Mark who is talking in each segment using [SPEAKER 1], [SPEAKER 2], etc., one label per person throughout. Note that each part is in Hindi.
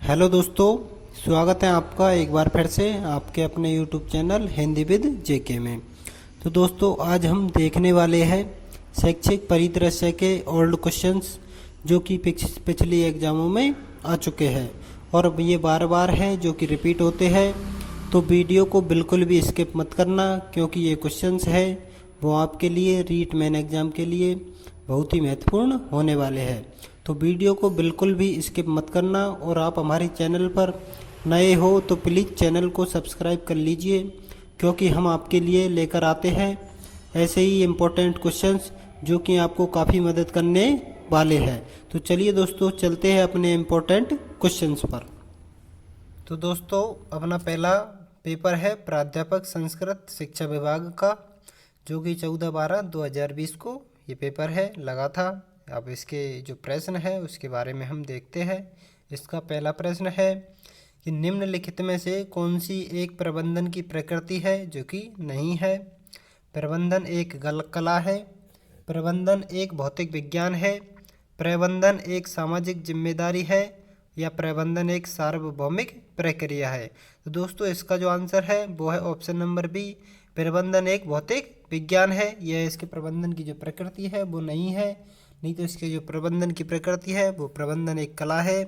[SPEAKER 1] हेलो दोस्तों, स्वागत है आपका एक बार फिर से आपके अपने यूट्यूब चैनल हिंदी विद जेके में। तो दोस्तों, आज हम देखने वाले हैं शैक्षिक परिदृश्य के ओल्ड क्वेश्चंस जो कि पिछली एग्जामों में आ चुके हैं और अब ये बार बार हैं जो कि रिपीट होते हैं। तो वीडियो को बिल्कुल भी स्किप मत करना क्योंकि ये क्वेश्चंस है वो आपके लिए रीट मेन एग्ज़ाम के लिए बहुत ही महत्वपूर्ण होने वाले हैं। तो वीडियो को बिल्कुल भी स्किप मत करना और आप हमारे चैनल पर नए हो तो प्लीज़ चैनल को सब्सक्राइब कर लीजिए क्योंकि हम आपके लिए लेकर आते हैं ऐसे ही इम्पोर्टेंट क्वेश्चंस जो कि आपको काफ़ी मदद करने वाले हैं। तो चलिए दोस्तों, चलते हैं अपने इम्पोर्टेंट क्वेश्चंस पर। तो दोस्तों, अपना पहला पेपर है प्राध्यापक संस्कृत शिक्षा विभाग का जो कि 14/12/2020 को ये पेपर है लगा था। अब इसके जो प्रश्न है उसके बारे में हम देखते हैं। इसका पहला प्रश्न है कि निम्नलिखित में से कौन सी एक प्रबंधन की प्रकृति है जो कि नहीं है। प्रबंधन एक कला है, प्रबंधन एक भौतिक विज्ञान है, प्रबंधन एक सामाजिक जिम्मेदारी है या प्रबंधन एक सार्वभौमिक प्रक्रिया है। तो दोस्तों, इसका जो आंसर है वो है ऑप्शन नंबर बी, प्रबंधन एक भौतिक विज्ञान है। यह इसके प्रबंधन की जो प्रकृति है वो नहीं है। नहीं तो इसके जो प्रबंधन की प्रकृति है वो प्रबंधन एक कला है,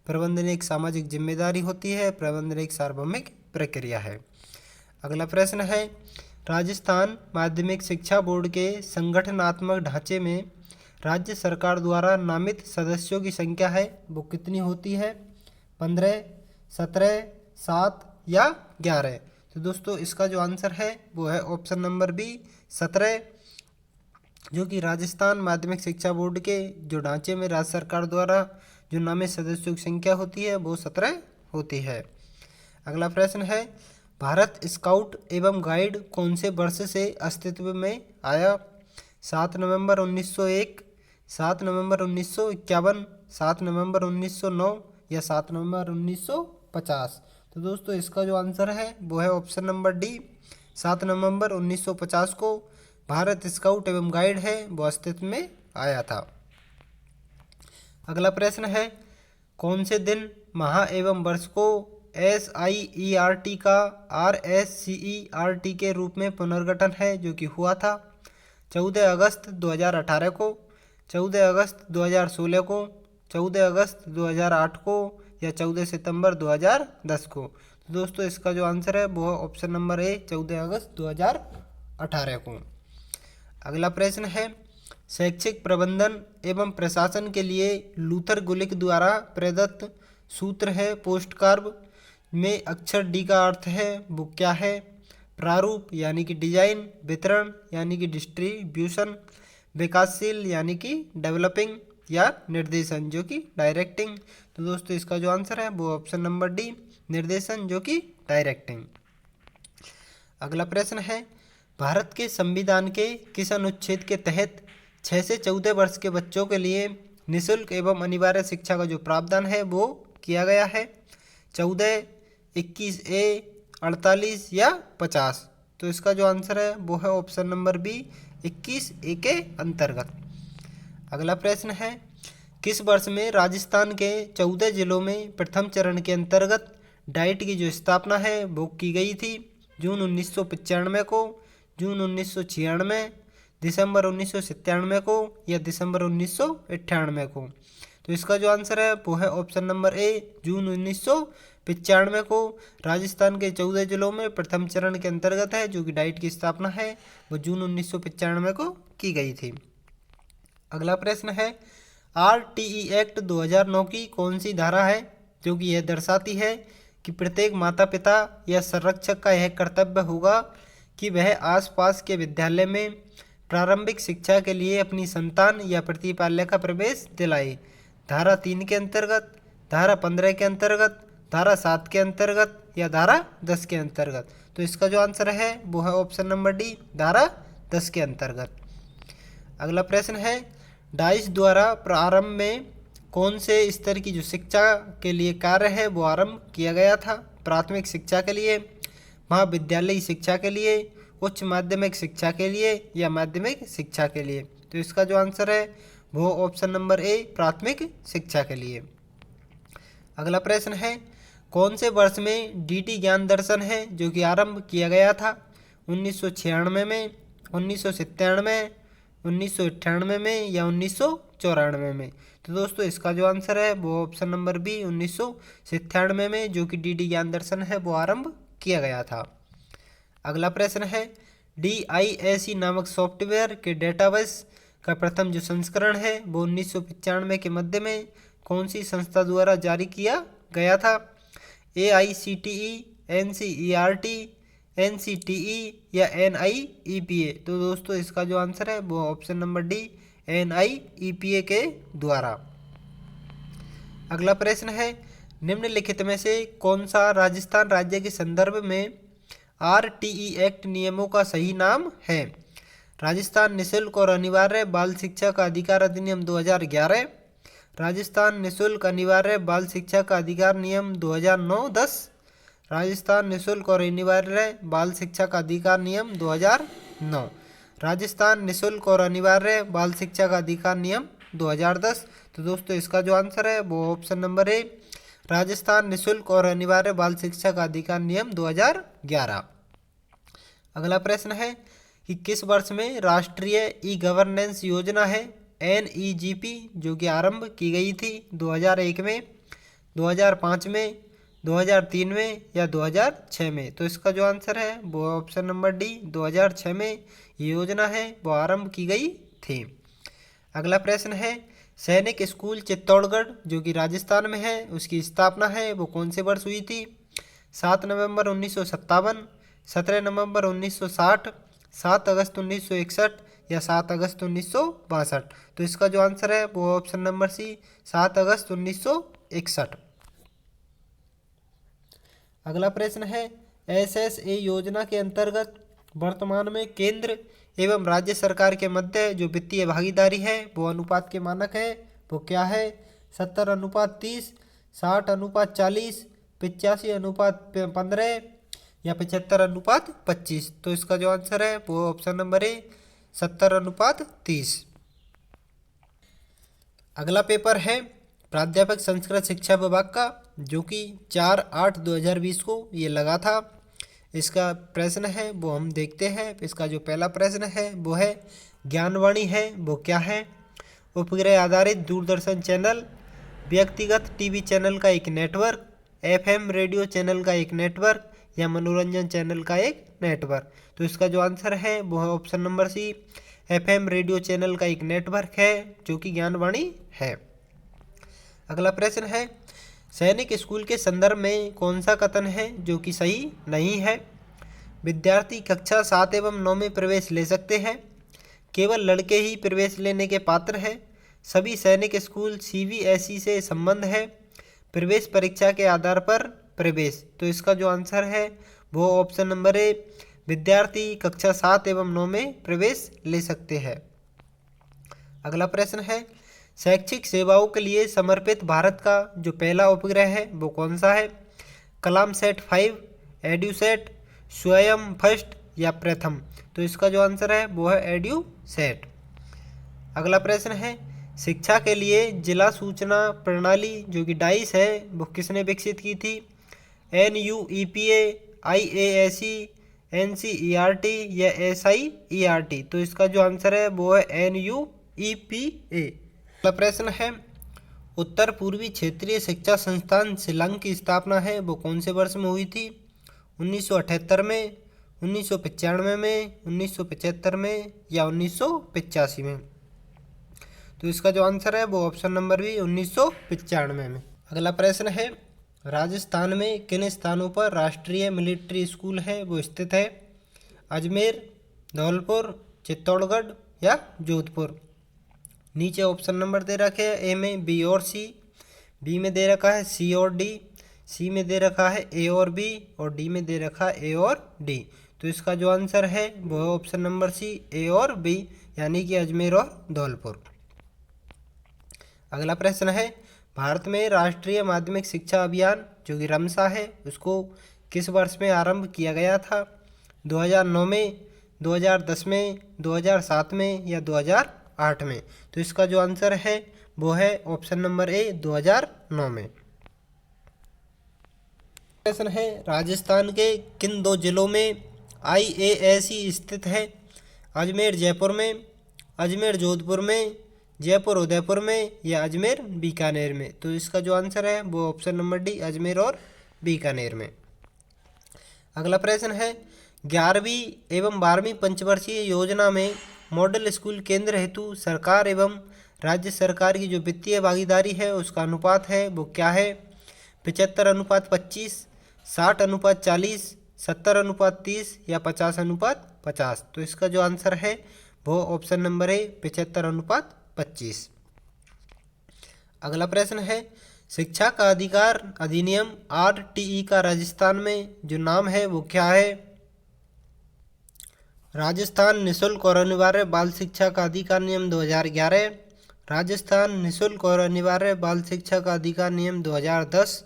[SPEAKER 1] प्रबंधन एक सामाजिक जिम्मेदारी होती है, प्रबंधन एक सार्वभौमिक प्रक्रिया है। अगला प्रश्न है, राजस्थान माध्यमिक शिक्षा बोर्ड के संगठनात्मक ढांचे में राज्य सरकार द्वारा नामित सदस्यों की संख्या है वो कितनी होती है? 15, 17, 7 या 11। तो दोस्तों, इसका जो आंसर है वो है ऑप्शन नंबर बी 17, जो कि राजस्थान माध्यमिक शिक्षा बोर्ड के जो ढांचे में राज्य सरकार द्वारा जो नामित सदस्यों की संख्या होती है वो 17 होती है। अगला प्रश्न है, भारत स्काउट एवं गाइड कौन से वर्ष से अस्तित्व में आया? 7 नवंबर 1901, 7 नवंबर 1951, 7 नवंबर 1909 या 7 नवंबर 1950। तो दोस्तों, इसका जो आंसर है वो है ऑप्शन नंबर डी, 7 नवंबर 1950 को भारत स्काउट एवं गाइड है वो अस्तित्व में आया था। अगला प्रश्न है, कौन से दिन माह एवं वर्ष को SIERT का RSCERT के रूप में पुनर्गठन है जो कि हुआ था? 14 अगस्त 2018 को, 14 अगस्त 2016 को, 14 अगस्त 2008 को या 14 सितंबर 2010 को। तो दोस्तों, इसका जो आंसर है वो है ऑप्शन नंबर ए, 14 अगस्त 2018 को। अगला प्रश्न है, शैक्षिक प्रबंधन एवं प्रशासन के लिए लूथर गुलिक द्वारा प्रदत्त सूत्र है पोस्ट कार्ब में अक्षर डी का अर्थ है वो क्या है? प्रारूप यानी कि डिजाइन, वितरण यानी कि डिस्ट्रीब्यूशन, विकासशील यानी कि डेवलपिंग या निर्देशन जो कि डायरेक्टिंग। तो दोस्तों, इसका जो आंसर है वो ऑप्शन नंबर डी, निर्देशन जो कि डायरेक्टिंग। अगला प्रश्न है, भारत के संविधान के किस अनुच्छेद के तहत 6 से 14 वर्ष के बच्चों के लिए निःशुल्क एवं अनिवार्य शिक्षा का जो प्रावधान है वो किया गया है? 14, 21A, 48 या 50। तो इसका जो आंसर है वो है ऑप्शन नंबर बी, 21A के अंतर्गत। अगला प्रश्न है, किस वर्ष में राजस्थान के 14 जिलों में प्रथम चरण के अंतर्गत डाइट की जो स्थापना है वो की गई थी? जून 1995 को, जून 1996, दिसंबर 1997 को या दिसंबर 1998 को। तो इसका जो आंसर है वो है ऑप्शन नंबर ए, जून 1995 को राजस्थान के 14 जिलों में प्रथम चरण के अंतर्गत है जो कि डाइट की स्थापना है वो जून 1995 को की गई थी। अगला प्रश्न है, RTE एक्ट 2009 की कौन सी धारा है जो कि यह दर्शाती है कि प्रत्येक माता पिता या संरक्षक का यह कर्तव्य होगा कि वह आसपास के विद्यालय में प्रारंभिक शिक्षा के लिए अपनी संतान या प्रतिपाल्य का प्रवेश दिलाए? धारा 3 के अंतर्गत, धारा 15 के अंतर्गत, धारा 7 के अंतर्गत या धारा 10 के अंतर्गत। तो इसका जो आंसर है वो है ऑप्शन नंबर डी, धारा 10 के अंतर्गत। अगला प्रश्न है, डाइस द्वारा प्रारंभ में कौन से स्तर की जो शिक्षा के लिए कार्य है वो आरंभ किया गया था? प्राथमिक शिक्षा के लिए, महाविद्यालयी शिक्षा के लिए, उच्च माध्यमिक शिक्षा के लिए या माध्यमिक शिक्षा के लिए? तो इसका जो आंसर है वो ऑप्शन नंबर ए, प्राथमिक शिक्षा के लिए। अगला प्रश्न है, कौन से वर्ष में डीडी ज्ञान दर्शन है जो कि आरंभ किया गया था? 1996 में, 1997, 1998 में या 1994 में? तो दोस्तों इसका जो आंसर है वो ऑप्शन नंबर बी 1997 में जो कि डीडी ज्ञान दर्शन है वो आरंभ किया गया था। अगला प्रश्न है, DISE नामक सॉफ्टवेयर के डेटाबेस का प्रथम जो संस्करण है वो 1995 के मध्य में कौन सी संस्था द्वारा जारी किया गया था? AICTE, NCERT, NCTE या NIEPA? तो दोस्तों इसका जो आंसर है वो ऑप्शन नंबर डी NIEPA के द्वारा। अगला प्रश्न है, निम्नलिखित में से कौन सा राजस्थान राज्य के संदर्भ में RTE एक्ट नियमों का सही नाम है? राजस्थान निःशुल्क और अनिवार्य बाल शिक्षा का अधिकार अधिनियम 2011, राजस्थान निःशुल्क अनिवार्य बाल शिक्षा का अधिकार नियम 2009-10, राजस्थान निःशुल्क और अनिवार्य बाल शिक्षा का अधिकार नियम 2009, राजस्थान निःशुल्क और अनिवार्य बाल शिक्षा का अधिकार नियम 2010। तो दोस्तों इसका जो आंसर है वो ऑप्शन नंबर ए राजस्थान निःशुल्क और अनिवार्य बाल शिक्षा का अधिकार नियम 2011। अगला प्रश्न है कि किस वर्ष में राष्ट्रीय ई-गवर्नेंस योजना है NEGP जो कि आरंभ की गई थी? 2001 में, 2005 में, 2003 में या 2006 में? तो इसका जो आंसर है वो ऑप्शन नंबर डी 2006 में ये योजना है वो आरंभ की गई थी। अगला प्रश्न है, सैनिक स्कूल चित्तौड़गढ़ जो कि राजस्थान में है उसकी स्थापना है वो कौन से वर्ष हुई थी? 7 नवंबर 1957, 17 नवंबर 1960, 7 अगस्त 1961 या 7 अगस्त 1962? तो इसका जो आंसर है वो ऑप्शन नंबर सी 7 अगस्त 1961। अगला प्रश्न है, SSA योजना के अंतर्गत वर्तमान में केंद्र एवं राज्य सरकार के मध्य जो वित्तीय भागीदारी है वो अनुपात के मानक है वो क्या है? 70:30, 60:40, 85:15 या 75:25? तो इसका जो आंसर है वो ऑप्शन नंबर ए 70:30। अगला पेपर है प्राध्यापक संस्कृत शिक्षा विभाग का जो कि 4/8/2020 को ये लगा था। इसका प्रश्न है वो हम देखते हैं। इसका जो पहला प्रश्न है वो है ज्ञानवाणी है वो क्या है? उपग्रह आधारित दूरदर्शन चैनल, व्यक्तिगत टीवी चैनल का एक नेटवर्क, FM रेडियो चैनल का एक नेटवर्क या मनोरंजन चैनल का एक नेटवर्क? तो इसका जो आंसर है वो है option number C FM radio channel का एक नेटवर्क है जो कि ज्ञानवाणी है। अगला प्रश्न है, सैनिक स्कूल के संदर्भ में कौन सा कथन है जो कि सही नहीं है? विद्यार्थी कक्षा 7 एवं 9 में प्रवेश ले सकते हैं, केवल लड़के ही प्रवेश लेने के पात्र हैं, सभी सैनिक स्कूल CBSE से संबंध है, प्रवेश परीक्षा के आधार पर प्रवेश? तो इसका जो आंसर है वो ऑप्शन नंबर ए विद्यार्थी कक्षा 7 एवं 9 में प्रवेश ले सकते हैं। अगला प्रश्न है, शैक्षिक सेवाओं के लिए समर्पित भारत का जो पहला उपग्रह है वो कौन सा है? कलामसैट 5, एड्यूसैट, स्वयं फर्स्ट या प्रथम? तो इसका जो आंसर है वो है एड्यूसैट। अगला प्रश्न है, शिक्षा के लिए जिला सूचना प्रणाली जो कि डाइस है वो किसने विकसित की थी? NUEPA, IASE, NCERT या SIERT? तो इसका जो आंसर है वो है NUEPA। अगला प्रश्न है, उत्तर पूर्वी क्षेत्रीय शिक्षा संस्थान शिलांग की स्थापना है वो कौन से वर्ष में हुई थी? 1978 में, 1995 में, 1975 में या 1985 में? तो इसका जो आंसर है वो ऑप्शन नंबर बी 1995 में। अगला प्रश्न है, राजस्थान में किन स्थानों पर राष्ट्रीय मिलिट्री स्कूल है वो स्थित है? अजमेर, धौलपुर, चित्तौड़गढ़ या जोधपुर? नीचे ऑप्शन नंबर दे रखे हैं ए में बी और सी, बी में दे रखा है सी और डी, सी में दे रखा है ए और बी और डी में दे रखा है ए और डी। तो इसका जो आंसर है वो है ऑप्शन नंबर सी ए और बी यानी कि अजमेर और धौलपुर। अगला प्रश्न है, भारत में राष्ट्रीय माध्यमिक शिक्षा अभियान जो कि रमसा है उसको किस वर्ष में आरंभ किया गया था? 2009 में, 2010 में, 2007 में या 2008 में? तो इसका जो आंसर है वो है ऑप्शन नंबर ए 2009 में। प्रश्न है, राजस्थान के किन दो जिलों में IASE स्थित है? अजमेर जयपुर में, अजमेर जोधपुर में, जयपुर उदयपुर में या अजमेर बीकानेर में? तो इसका जो आंसर है वो ऑप्शन नंबर डी, अजमेर और बीकानेर में। अगला प्रश्न है, 11वीं एवं 12वीं पंचवर्षीय योजना में मॉडल स्कूल केंद्र हेतु सरकार एवं राज्य सरकार की जो वित्तीय भागीदारी है उसका अनुपात है वो क्या है? 75:25, 60:40, 70:30 या 50:50? तो इसका जो आंसर है वो ऑप्शन नंबर है 75:25। अगला प्रश्न है, शिक्षा का अधिकार अधिनियम RTE का राजस्थान में जो नाम है वो क्या है? राजस्थान निःशुल्क और अनिवार्य बाल शिक्षा का अधिकार नियम 2011, राजस्थान निःशुल्क और अनिवार्य बाल शिक्षा का अधिकार नियम 2010,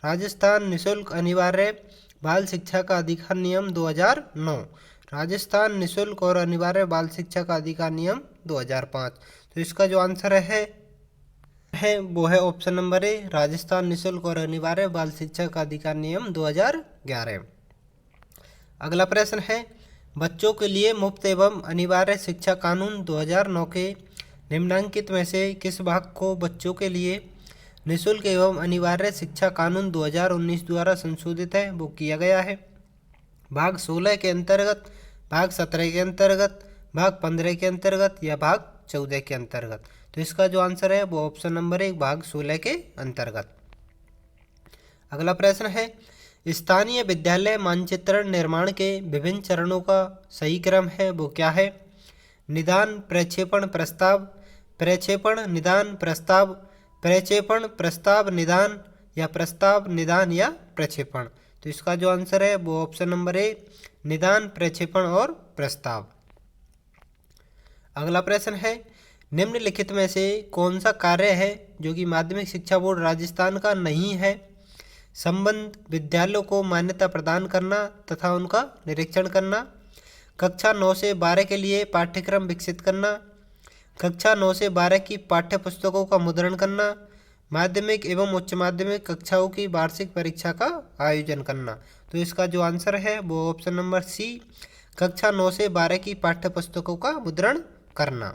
[SPEAKER 1] राजस्थान निःशुल्क अनिवार्य बाल शिक्षा का अधिकार नियम 2009, राजस्थान निःशुल्क और अनिवार्य बाल शिक्षा का अधिकार नियम 2005। तो इसका जो आंसर है वो है ऑप्शन नंबर ए, राजस्थान निःशुल्क और अनिवार्य बाल शिक्षा का अधिकार नियम 2011। अगला प्रश्न है, बच्चों के लिए मुफ्त एवं अनिवार्य शिक्षा कानून 2009 के निम्नलिखित में से किस भाग को बच्चों के लिए निःशुल्क एवं अनिवार्य शिक्षा कानून 2019 द्वारा संशोधित है वो किया गया है? भाग 16 के अंतर्गत, भाग 17 के अंतर्गत, भाग 15 के अंतर्गत या भाग 14 के अंतर्गत? तो इसका जो आंसर है वो ऑप्शन नंबर 1, भाग 16 के अंतर्गत। अगला प्रश्न है, स्थानीय विद्यालय मानचित्रण निर्माण के विभिन्न चरणों का सही क्रम है वो क्या है? निदान, प्रक्षेपण, प्रस्ताव, प्रक्षेपण, निदान, प्रस्ताव, प्रक्षेपण, प्रस्ताव, निदान या प्रस्ताव, निदान या प्रक्षेपण? तो इसका जो आंसर है वो ऑप्शन नंबर ए, निदान, प्रक्षेपण और प्रस्ताव। अगला प्रश्न है, निम्नलिखित में से कौन सा कार्य है जो कि माध्यमिक शिक्षा बोर्ड राजस्थान का नहीं है? संबंध विद्यालयों को मान्यता प्रदान करना तथा उनका निरीक्षण करना, कक्षा 9 से 12 के लिए पाठ्यक्रम विकसित करना, कक्षा 9 से 12 की पाठ्य पुस्तकों का मुद्रण करना, माध्यमिक एवं उच्च माध्यमिक कक्षाओं की वार्षिक परीक्षा का आयोजन करना? तो इसका जो आंसर है वो ऑप्शन नंबर सी, कक्षा 9 से 12 की पाठ्य पुस्तकों का मुद्रण करना।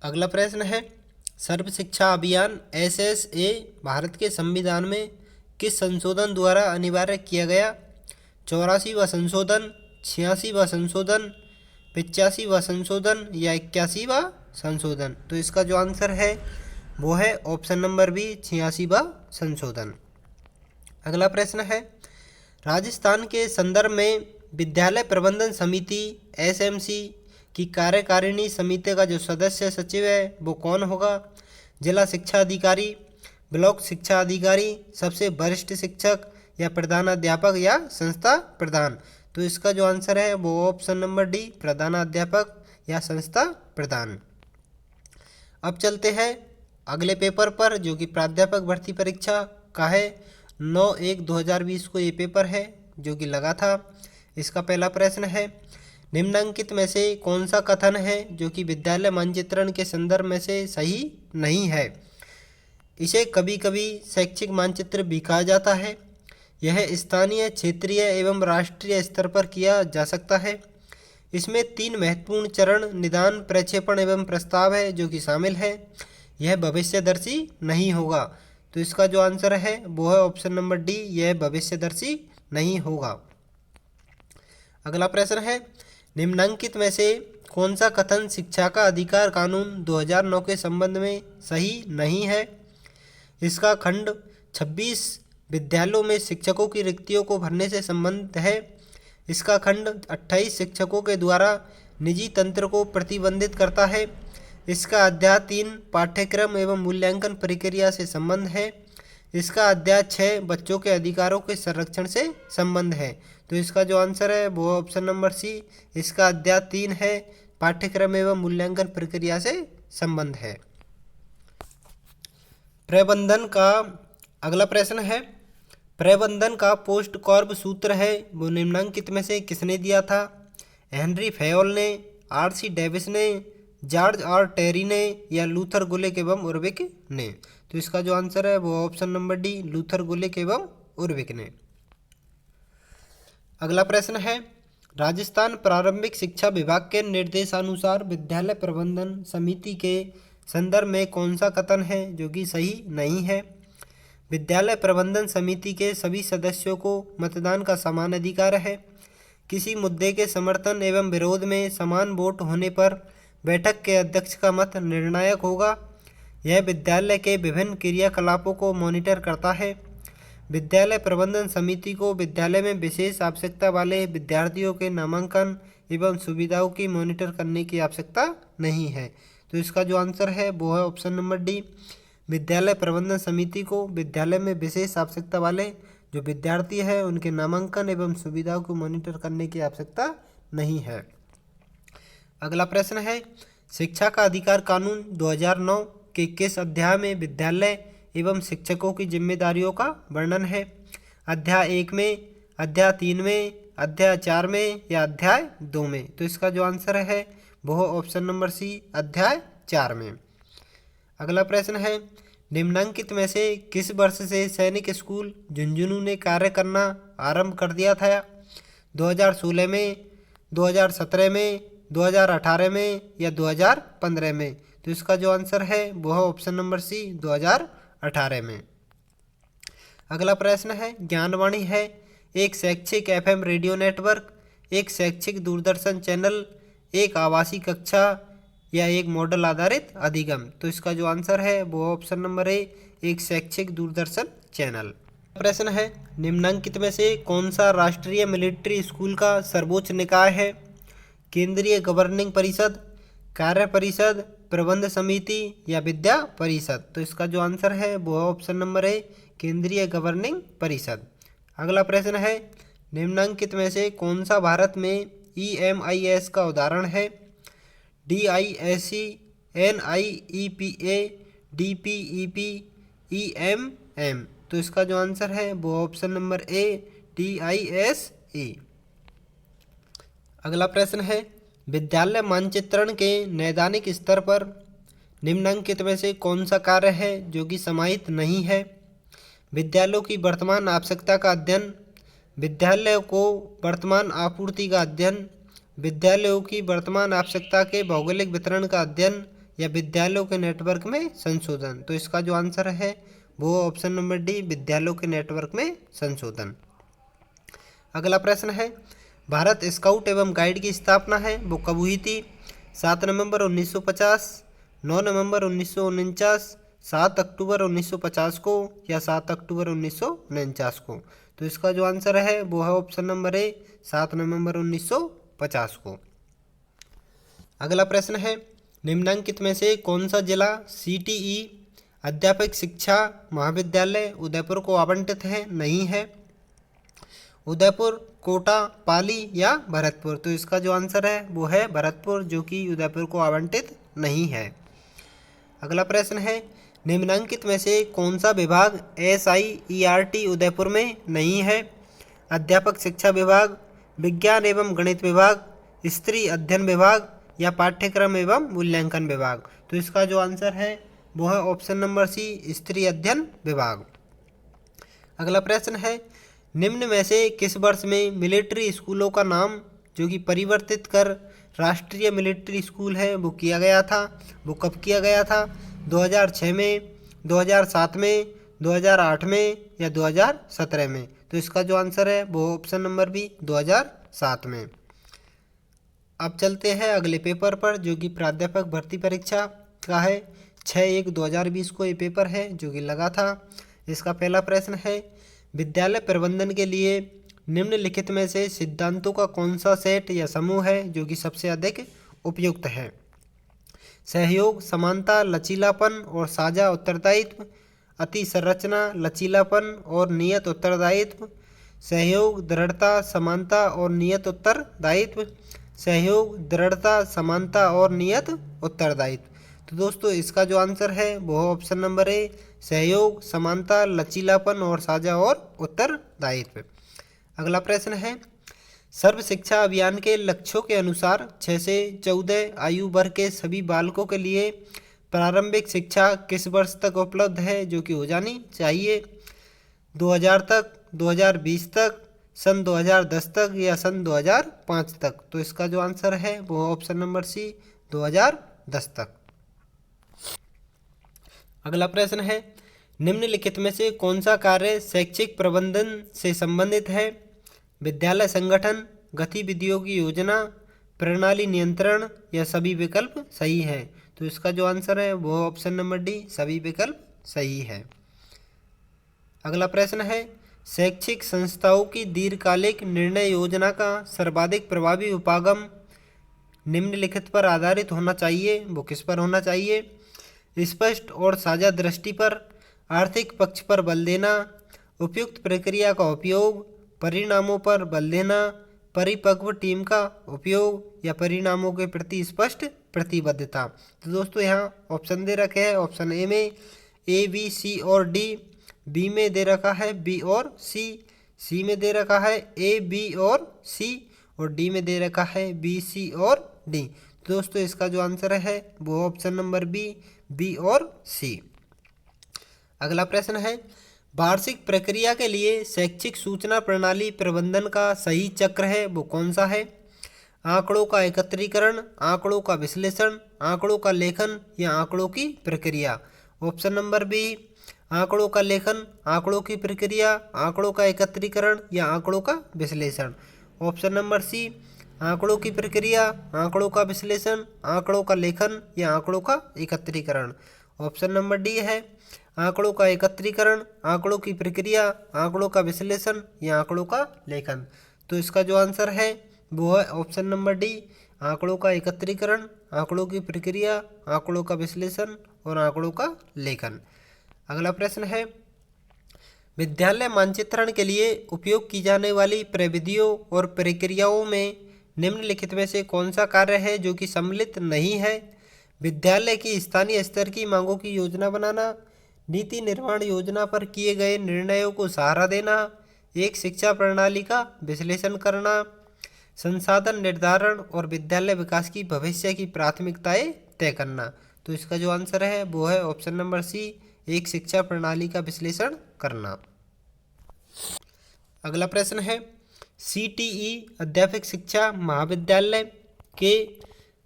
[SPEAKER 1] अगला प्रश्न है, सर्व शिक्षा अभियान SSA भारत के संविधान में किस संशोधन द्वारा अनिवार्य किया गया? 84वां संशोधन, 86वां संशोधन, 85वां संशोधन या 81वां संशोधन? तो इसका जो आंसर है वो है ऑप्शन नंबर बी, 86वां संशोधन। अगला प्रश्न है, राजस्थान के संदर्भ में विद्यालय प्रबंधन समिति SMC की कार्यकारिणी समिति का जो सदस्य सचिव है वो कौन होगा? जिला शिक्षा अधिकारी, ब्लॉक शिक्षा अधिकारी, सबसे वरिष्ठ शिक्षक या प्रधानाध्यापक या संस्था प्रधान? तो इसका जो आंसर है वो ऑप्शन नंबर डी, प्रधानाध्यापक या संस्था प्रधान। अब चलते हैं अगले पेपर पर जो कि प्राध्यापक भर्ती परीक्षा का है। 9/1/2020 को ये पेपर है जो कि लगा था। इसका पहला प्रश्न है, निम्नलिखित में से कौन सा कथन है जो कि विद्यालय मानचित्रण के संदर्भ में से सही नहीं है? इसे कभी कभी शैक्षिक मानचित्र भी कहा जाता है। यह स्थानीय, क्षेत्रीय एवं राष्ट्रीय स्तर पर किया जा सकता है। इसमें 3 महत्वपूर्ण चरण निदान, प्रक्षेपण एवं प्रस्ताव है जो कि शामिल है। यह भविष्यदर्शी नहीं होगा। तो इसका जो आंसर है वो है ऑप्शन नंबर डी, यह भविष्यदर्शी नहीं होगा। अगला प्रश्न है, निम्नलिखित में से कौन सा कथन शिक्षा का अधिकार कानून 2009 के संबंध में सही नहीं है? इसका खंड 26 विद्यालयों में शिक्षकों की रिक्तियों को भरने से संबंधित है। इसका खंड 28 शिक्षकों के द्वारा निजी तंत्र को प्रतिबंधित करता है। इसका अध्याय 3 पाठ्यक्रम एवं मूल्यांकन प्रक्रिया से संबंध है। इसका अध्याय 6 बच्चों के अधिकारों के संरक्षण से संबंध है। तो इसका जो आंसर है वो ऑप्शन नंबर सी, इसका अध्याय 3 है, पाठ्यक्रम एवं मूल्यांकन प्रक्रिया से संबंध है। प्रबंधन का अगला प्रश्न है, प्रबंधन का पोस्ट कॉर्ब सूत्र है वो निम्नलिखित में से किसने दिया था? हेनरी फैयोल ने, RC डेविस ने, जॉर्ज R टेरी ने या लूथर गुलिक एवं उर्विक ने? तो इसका जो आंसर है वो ऑप्शन नंबर डी, लूथर गुलिक एवं उर्विक ने। अगला प्रश्न है, राजस्थान प्रारंभिक शिक्षा विभाग के निर्देशानुसार विद्यालय प्रबंधन समिति के संदर्भ में कौन सा कथन है जो कि सही नहीं है। विद्यालय प्रबंधन समिति के सभी सदस्यों को मतदान का समान अधिकार है। किसी मुद्दे के समर्थन एवं विरोध में समान वोट होने पर बैठक के अध्यक्ष का मत निर्णायक होगा। यह विद्यालय के विभिन्न क्रियाकलापों को मॉनिटर करता है। विद्यालय प्रबंधन समिति को विद्यालय में विशेष आवश्यकता वाले विद्यार्थियों के नामांकन एवं सुविधाओं की मॉनिटर करने की आवश्यकता नहीं है। तो इसका जो आंसर है वो है ऑप्शन नंबर डी। विद्यालय प्रबंधन समिति को विद्यालय में विशेष आवश्यकता वाले जो विद्यार्थी हैं उनके नामांकन एवं सुविधाओं को मॉनिटर करने की आवश्यकता नहीं है। अगला प्रश्न है, शिक्षा का अधिकार कानून 2009 के किस अध्याय में विद्यालय एवं शिक्षकों की जिम्मेदारियों का वर्णन है। अध्याय 1 में, अध्याय 3 में, अध्याय 4 में या अध्याय 2 में। तो इसका जो आंसर है वो ऑप्शन नंबर सी, अध्याय 4 में। अगला प्रश्न है, निम्नलिखित में से किस वर्ष से सैनिक स्कूल झुंझुनू ने कार्य करना आरंभ कर दिया था। 2016 में, 2017 में, 2018 में या 2015 में। तो इसका जो आंसर है वो है ऑप्शन नंबर सी, 2018 में। अगला प्रश्न है, ज्ञानवाणी है एक शैक्षिक एफएम रेडियो नेटवर्क, एक शैक्षिक दूरदर्शन चैनल, एक आवासीय कक्षा या एक मॉडल आधारित अधिगम। तो इसका जो आंसर है वो ऑप्शन नंबर ए, एक शैक्षिक दूरदर्शन चैनल। प्रश्न है, निम्नलिखित में से कौन सा राष्ट्रीय मिलिट्री स्कूल का सर्वोच्च निकाय है। केंद्रीय गवर्निंग परिषद, कार्य परिषद, प्रबंध समिति या विद्या परिषद। तो इसका जो आंसर है वो ऑप्शन नंबर ए, केंद्रीय गवर्निंग परिषद। अगला प्रश्न है, निम्नलिखित में से कौन सा भारत में EMIS का उदाहरण है। DISC, NIEPA, DPEP, EMM। तो इसका जो आंसर है वो ऑप्शन नंबर ए, DISE। अगला प्रश्न है, विद्यालय मानचित्रण के नैदानिक स्तर पर निम्नलिखित में से कौन सा कार्य है जो कि समाहित नहीं है। विद्यालयों की वर्तमान आवश्यकता का अध्ययन, विद्यालयों को वर्तमान आपूर्ति का अध्ययन, विद्यालयों की वर्तमान आवश्यकता के भौगोलिक वितरण का अध्ययन या विद्यालयों के नेटवर्क में संशोधन। तो इसका जो आंसर है वो ऑप्शन नंबर डी, विद्यालयों के नेटवर्क में संशोधन। अगला प्रश्न है, भारत स्काउट एवं गाइड की स्थापना है वो कब हुई थी। 7 नवंबर 1950, 9 नवंबर 1949, 7 अक्टूबर 1950 को या 7 अक्टूबर 1949 को। तो इसका जो आंसर है वो है ऑप्शन नंबर ए, 7 नवंबर 1950 को। अगला प्रश्न है, निम्नलिखित में से कौन सा जिला CTE अध्यापक शिक्षा महाविद्यालय उदयपुर को आवंटित है नहीं है। उदयपुर, कोटा, पाली या भरतपुर। तो इसका जो आंसर है वो है भरतपुर, जो कि उदयपुर को आवंटित नहीं है। अगला प्रश्न है, निम्नलिखित में से कौन सा विभाग SIERT उदयपुर में नहीं है। अध्यापक शिक्षा विभाग, विज्ञान एवं गणित विभाग, स्त्री अध्ययन विभाग या पाठ्यक्रम एवं मूल्यांकन विभाग। तो इसका जो आंसर है वो है ऑप्शन नंबर सी, स्त्री अध्ययन विभाग। अगला प्रश्न है, निम्न में से किस वर्ष में मिलिट्री स्कूलों का नाम जो कि परिवर्तित कर राष्ट्रीय मिलिट्री स्कूल है वो किया गया था। वो कब किया गया था। 2006 में, 2007 में, 2008 में या 2017 में। तो इसका जो आंसर है वो ऑप्शन नंबर बी, 2007 में। अब चलते हैं अगले पेपर पर जो कि प्राध्यापक भर्ती परीक्षा का है। 6/1/2020 को ये पेपर है जो कि लगा था। इसका पहला प्रश्न है, विद्यालय प्रबंधन के लिए निम्नलिखित में से सिद्धांतों का कौन सा सेट या समूह है जो कि सबसे अधिक उपयुक्त है। सहयोग, समानता, लचीलापन और साझा उत्तरदायित्व, अति संरचना, लचीलापन और नियत उत्तरदायित्व, सहयोग, दृढ़ता, समानता और नियत उत्तरदायित्व, सहयोग, दृढ़ता, समानता और नियत उत्तरदायित्व। तो दोस्तों इसका जो आंसर है वो ऑप्शन नंबर ए, सहयोग, समानता, लचीलापन और साझा और उत्तरदायित्व। अगला प्रश्न है, सर्व शिक्षा अभियान के लक्ष्यों के अनुसार 6 से 14 आयु वर्ग के सभी बालकों के लिए प्रारंभिक शिक्षा किस वर्ष तक उपलब्ध है जो कि हो जानी चाहिए। 2000 तक, 2020 तक, सन 2010 तक या सन 2005 तक? तो इसका जो आंसर है वो ऑप्शन नंबर सी 2010 तक। अगला प्रश्न है, निम्नलिखित में से कौन सा कार्य शैक्षिक प्रबंधन से संबंधित है? विद्यालय संगठन, गतिविधियों की योजना, प्रणाली नियंत्रण या सभी विकल्प सही है? तो इसका जो आंसर है वो ऑप्शन नंबर डी सभी विकल्प सही है। अगला प्रश्न है, शैक्षिक संस्थाओं की दीर्घकालिक निर्णय योजना का सर्वाधिक प्रभावी उपागम निम्नलिखित पर आधारित होना चाहिए। वो किस पर होना चाहिए? स्पष्ट और साझा दृष्टि पर, आर्थिक पक्ष पर बल देना, उपयुक्त प्रक्रिया का उपयोग, परिणामों पर बल देना, परिपक्व टीम का उपयोग या परिणामों के प्रति स्पष्ट प्रतिबद्धता। तो दोस्तों यहाँ ऑप्शन दे रखे हैं, ऑप्शन ए में ए, बी, सी और डी, बी में दे रखा है बी और सी में दे रखा है ए, बी और सी और डी में दे रखा है बी, सी और डी। तो दोस्तों इसका जो आंसर है वो ऑप्शन नंबर बी और सी। अगला प्रश्न है, वार्षिक प्रक्रिया के लिए शैक्षिक सूचना प्रणाली प्रबंधन का सही चक्र है वो कौन सा है? आंकड़ों का एकत्रीकरण, आंकड़ों का विश्लेषण, आंकड़ों का लेखन या आंकड़ों की प्रक्रिया? ऑप्शन नंबर बी आंकड़ों का लेखन, आंकड़ों की प्रक्रिया, आंकड़ों का एकत्रीकरण या आंकड़ों का विश्लेषण? ऑप्शन नंबर सी आंकड़ों की प्रक्रिया, आंकड़ों का विश्लेषण, आंकड़ों का लेखन या आंकड़ों का एकत्रीकरण? ऑप्शन नंबर डी है आंकड़ों का एकत्रीकरण, आंकड़ों की प्रक्रिया, आंकड़ों का विश्लेषण या आंकड़ों का लेखन? तो इसका जो आंसर है वो है ऑप्शन नंबर डी आंकड़ों का एकत्रीकरण, आंकड़ों की प्रक्रिया, आंकड़ों का विश्लेषण और आंकड़ों का लेखन। अगला प्रश्न है, विद्यालय मानचित्रण के लिए उपयोग की जाने वाली प्रविधियों और प्रक्रियाओं में निम्नलिखित में से कौन सा कार्य है जो कि सम्मिलित नहीं है? विद्यालय की स्थानीय स्तर की मांगों की योजना बनाना, नीति निर्माण योजना पर किए गए निर्णयों को सहारा देना, एक शिक्षा प्रणाली का विश्लेषण करना, संसाधन निर्धारण और विद्यालय विकास की भविष्य की प्राथमिकताएं तय करना? तो इसका जो आंसर है वो है ऑप्शन नंबर सी एक शिक्षा प्रणाली का विश्लेषण करना। अगला प्रश्न है, सीटीई अध्यापक शिक्षा महाविद्यालय के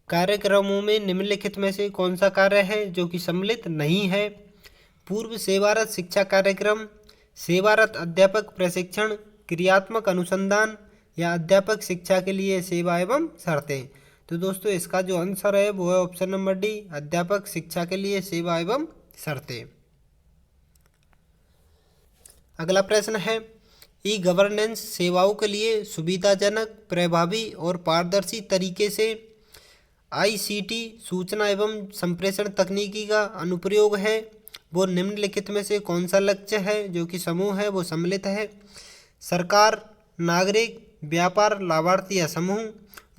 [SPEAKER 1] कार्यक्रमों में निम्नलिखित में से कौन सा कार्य है जो कि सम्मिलित नहीं है? पूर्व सेवारत शिक्षा कार्यक्रम, सेवारत अध्यापक प्रशिक्षण, क्रियात्मक अनुसंधान या अध्यापक शिक्षा के लिए सेवा एवं शर्तें? तो दोस्तों इसका जो आंसर है वो है ऑप्शन नंबर डी अध्यापक शिक्षा के लिए सेवा एवं शर्तें। अगला प्रश्न है, ई गवर्नेंस सेवाओं के लिए सुविधाजनक, प्रभावी और पारदर्शी तरीके से आईसीटी सूचना एवं संप्रेषण तकनीकी का अनुप्रयोग है वो निम्नलिखित में से कौन सा लक्ष्य है जो कि समूह है वो सम्मिलित है? सरकार, नागरिक, व्यापार, लाभार्थी या समूह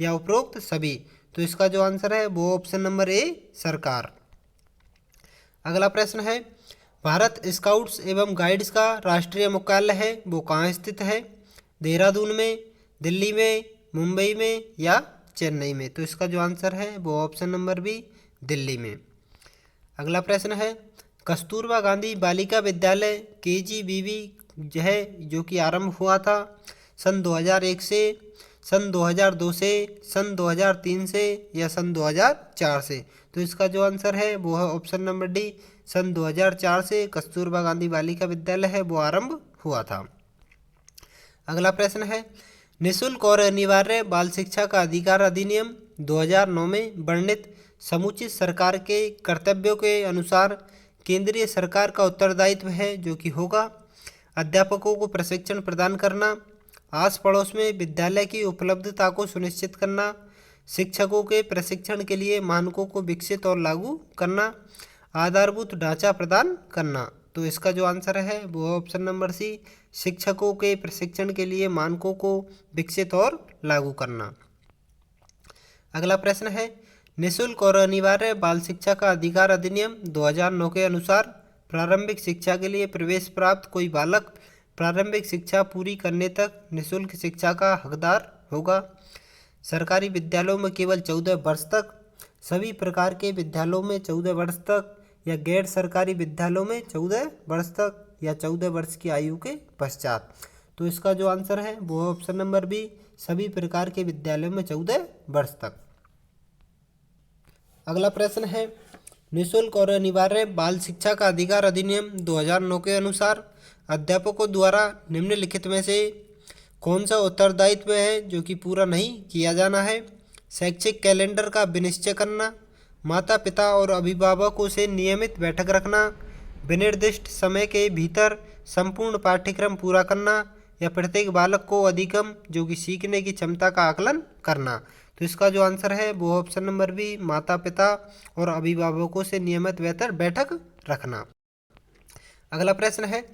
[SPEAKER 1] या उपरोक्त सभी? तो इसका जो आंसर है वो ऑप्शन नंबर ए सरकार। अगला प्रश्न है, भारत स्काउट्स एवं गाइड्स का राष्ट्रीय मुख्यालय है वो कहाँ स्थित है? देहरादून में, दिल्ली में, मुंबई में या चेन्नई में? तो इसका जो आंसर है वो ऑप्शन नंबर बी दिल्ली में। अगला प्रश्न है, कस्तूरबा गांधी बालिका विद्यालय KGBV है जो कि आरंभ हुआ था सन 2001 से, सन 2002 से, सन 2003 से या सन 2004 से? तो इसका जो आंसर है वो है ऑप्शन नंबर डी सन 2004 से कस्तूरबा गांधी बालिका विद्यालय है वो आरंभ हुआ था। अगला प्रश्न है, निःशुल्क और अनिवार्य बाल शिक्षा का अधिकार अधिनियम 2009 में वर्णित समुचित सरकार के कर्तव्यों के अनुसार केंद्रीय सरकार का उत्तरदायित्व है जो कि होगा अध्यापकों को प्रशिक्षण प्रदान करना, आस पड़ोस में विद्यालय की उपलब्धता को सुनिश्चित करना, शिक्षकों के प्रशिक्षण के लिए मानकों को विकसित और लागू करना, आधारभूत ढांचा प्रदान करना? तो इसका जो आंसर है वो ऑप्शन नंबर सी शिक्षकों के प्रशिक्षण के लिए मानकों को विकसित और लागू करना। अगला प्रश्न है, निःशुल्क और अनिवार्य बाल शिक्षा का अधिकार अधिनियम 2009 के अनुसार प्रारंभिक शिक्षा के लिए प्रवेश प्राप्त कोई बालक प्रारंभिक शिक्षा पूरी करने तक निःशुल्क शिक्षा का हकदार होगा। सरकारी विद्यालयों में केवल 14 वर्ष तक, सभी प्रकार के विद्यालयों में 14 वर्ष तक या गैर सरकारी विद्यालयों में 14 वर्ष तक या 14 वर्ष की आयु के पश्चात? तो इसका जो आंसर है वो है ऑप्शन नंबर बी, सभी प्रकार के विद्यालयों में 14 वर्ष तक। अगला प्रश्न है, निःशुल्क और अनिवार्य बाल शिक्षा का अधिकार अधिनियम 2009 के अनुसार अध्यापकों द्वारा निम्नलिखित में से कौन सा उत्तरदायित्व है जो कि पूरा नहीं किया जाना है? शैक्षिक कैलेंडर का विनिश्चय करना, माता पिता और अभिभावकों से नियमित बैठक रखना, विनिर्दिष्ट समय के भीतर संपूर्ण पाठ्यक्रम पूरा करना, या प्रत्येक बालक को अधिगम जो कि सीखने की क्षमता का आकलन करना। तो इसका जो आंसर है वो ऑप्शन नंबर बी, माता पिता और अभिभावकों से नियमित बैठक रखना। अगला प्रश्न है,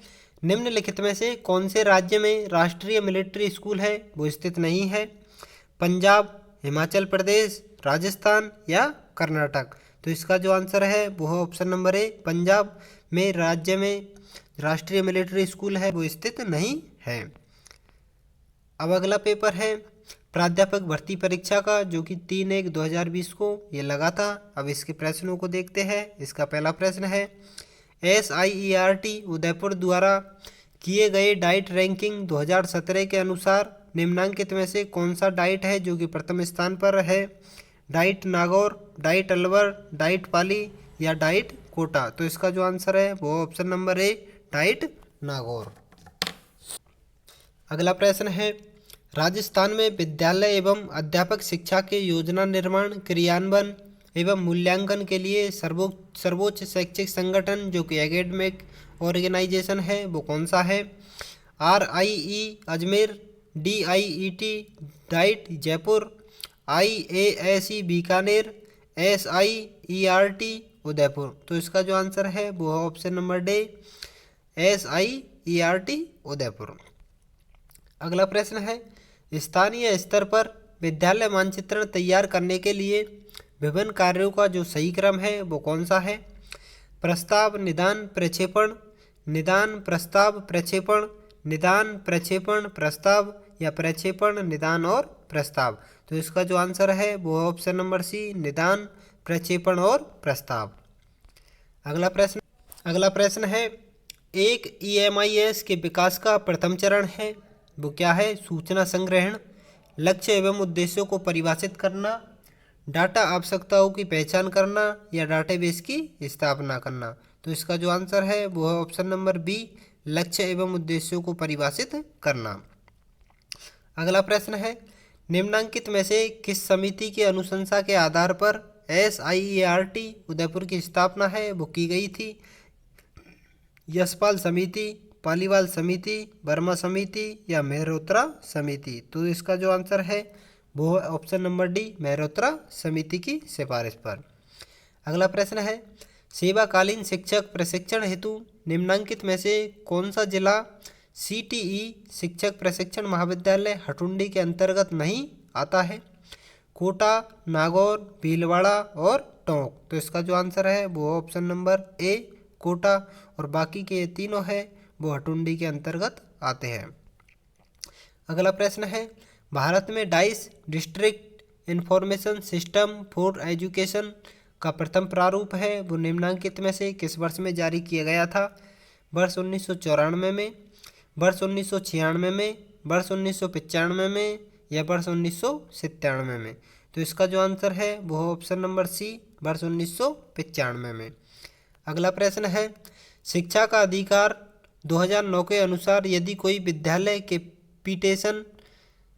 [SPEAKER 1] निम्नलिखित में से कौन से राज्य में राष्ट्रीय मिलिट्री स्कूल है वो स्थित नहीं है? पंजाब, हिमाचल प्रदेश, राजस्थान या कर्नाटक? तो इसका जो आंसर है वो है ऑप्शन नंबर ए, पंजाब में राज्य में राष्ट्रीय मिलिट्री स्कूल है वो स्थित नहीं है। अब अगला पेपर है प्राध्यापक भर्ती परीक्षा का, जो कि 3/1/2020 को ये लगा था। अब इसके प्रश्नों को देखते हैं। इसका पहला प्रश्न है, SIERT उदयपुर द्वारा किए गए डाइट रैंकिंग 2017 के अनुसार निम्नांकित में से कौन सा डाइट है जो कि प्रथम स्थान पर है? DIET Nagaur, DIET Alwar, DIET Pali या डाइट कोटा? तो इसका जो आंसर है वो option number A, DIET Nagaur. अगला प्रश्न है, राजस्थान में विद्यालय एवं अध्यापक शिक्षा के योजना निर्माण, क्रियान्वयन एवं मूल्यांकन के लिए सर्वोच्च शैक्षिक संगठन जो कि एकेडमिक ऑर्गेनाइजेशन है वो कौन सा है? RIE Ajmer, DIET diet Jaipur, IASE Bikaner, SIERT Udaipur? तो इसका जो आंसर है वो है option number D, SIERT Udaipur. अगला प्रश्न है, स्थानीय स्तर पर विद्यालय मानचित्रण तैयार करने के लिए विभिन्न कार्यों का जो सही क्रम है वो कौन सा है? प्रस्ताव, निदान, प्रक्षेपण, निदान, प्रस्ताव, प्रक्षेपण, निदान, प्रक्षेपण, प्रस्ताव या प्रक्षेपण, निदान और प्रस्ताव? तो इसका जो आंसर है वो है ऑप्शन नंबर सी, निदान, प्रक्षेपण और प्रस्ताव। अगला प्रश्न है, एक EMIS के विकास का प्रथम चरण है वो क्या है? सूचना संग्रहण, लक्ष्य एवं उद्देश्यों को परिभाषित करना, डाटा आवश्यकताओं की पहचान करना या डाटाबेस की स्थापना करना? तो इसका जो आंसर है वो है ऑप्शन नंबर बी, लक्ष्य एवं उद्देश्यों को परिभाषित करना। अगला प्रश्न है, निम्नांकित में से किस समिति की अनुशंसा के आधार पर SIERT उदयपुर की स्थापना है वो की गई थी? यशपाल समिति, पालीवाल समिति, वर्मा समिति या मेहरोत्रा समिति? तो इसका जो आंसर है वो है ऑप्शन नंबर डी, मेहरोत्रा समिति की सिफारिश पर। अगला प्रश्न है, सेवाकालीन शिक्षक प्रशिक्षण हेतु निम्नांकित में से कौन सा जिला CTE शिक्षक प्रशिक्षण महाविद्यालय हटुंडी के अंतर्गत नहीं आता है? कोटा, नागौर, भीलवाड़ा और टोंक? तो इसका जो आंसर है वो ऑप्शन नंबर ए, कोटा, और बाकी के तीनों है वो हटुंडी के अंतर्गत आते हैं। अगला प्रश्न है, भारत में dice district information system for education का प्रथम प्रारूप है वो निम्नांकित में से किस वर्ष में जारी किया गया था? वर्ष 1994 में, वर्ष 1996 में, वर्ष 1995 में या वर्ष 1997 में? तो इसका जो आंसर है वो ऑप्शन नंबर सी, वर्ष 1995 में। अगला प्रश्न है, शिक्षा का अधिकार 2009 के अनुसार यदि कोई विद्यालय के पिटेशन